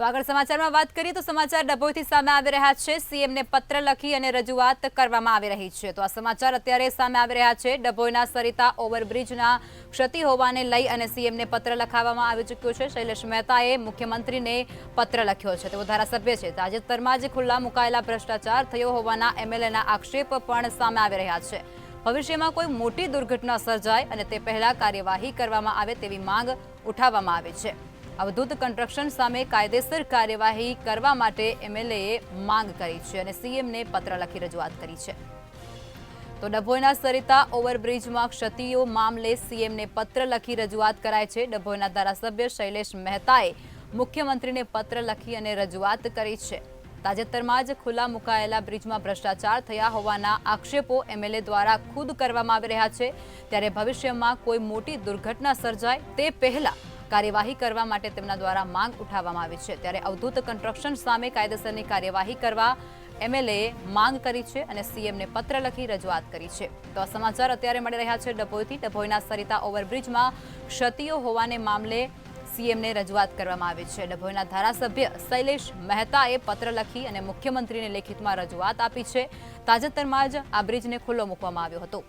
તો આગળ સમાચારમાં વાત કરીએ તો સમાચાર ડભોઈથી સામે આવી રહ્યા છે। સીએમને પત્ર લખી અને રજૂઆત કરવામાં આવી રહી છે। તો આ સમાચાર અત્યારે સામે આવી રહ્યા છે। ડભોઈના સરિતા ઓવરબ્રિજના ક્ષતિ હોવાને લઈ અને સીએમને પત્ર લખાવવામાં આવી ચૂક્યો છે। શૈલેષ મહેતાએ મુખ્યમંત્રીને પત્ર લખ્યો છે। તેઓ ધારાસભ્ય છે। તાજેતરમાં જ ખુલ્લા મુકાયેલા ભ્રષ્ટાચાર થયો હોવાના એમએલએના આક્ષેપ પણ સામે આવી રહ્યા છે। ભવિષ્યમાં કોઈ મોટી દુર્ઘટના સર્જાય અને તે પહેલા કાર્યવાહી કરવામાં આવે તેવી માંગ ઉઠાવવામાં આવી છે। અવધૂત કન્સ્ટ્રક્શન સામે કાયદેસર કાર્યવાહી કરવા માટે એમએલએએ માંગ કરી છે અને સીએમને પત્ર લખી રજૂઆત કરી છે। તો ડભોઈના સરિતા ઓવરબ્રિજમાં ક્ષતિઓ મામલે સીએમને પત્ર લખી રજૂઆત કરાઈ છે। ડભોઈના ધારાસભ્ય શૈલેષ મહેતાએ મુખ્યમંત્રીને પત્ર લખી અને રજૂઆત કરી છે। તાજેતરમાં જ ખુલ્લા મુકાયેલા બ્રિજમાં ભ્રષ્ટાચાર થયા હોવાના આક્ષેપો એમએલએ દ્વારા ખુદ કરવામાં આવી રહ્યા છે। ત્યારે ભવિષ્યમાં કોઈ મોટી દુર્ઘટના સર્જાય તે પહેલા કાર્યવાહી કરવા માટે તેમના દ્વારા માંગ ઉઠાવવામાં આવી છે। ત્યારે અવધૂત કન્સ્ટ્રક્શન સામે કાયદેસરની કાર્યવાહી કરવા એમએલએએ માંગ કરી છે અને સીએમને પત્ર લખી રજૂઆત કરી છે। તો આ સમાચાર અત્યારે મળી રહ્યા છે ડભોઈથી। ડભોઈના સરિતા ઓવરબ્રિજમાં ક્ષતિઓ હોવાને મામલે સીએમને રજૂઆત કરવામાં આવી છે। ડભોઈના ધારાસભ્ય શૈલેષ મહેતાએ પત્ર લખી અને મુખ્યમંત્રીને લેખિતમાં રજૂઆત આપી છે। તાજેતરમાં જ આ બ્રિજને ખુલ્લો મૂકવામાં આવ્યો હતો।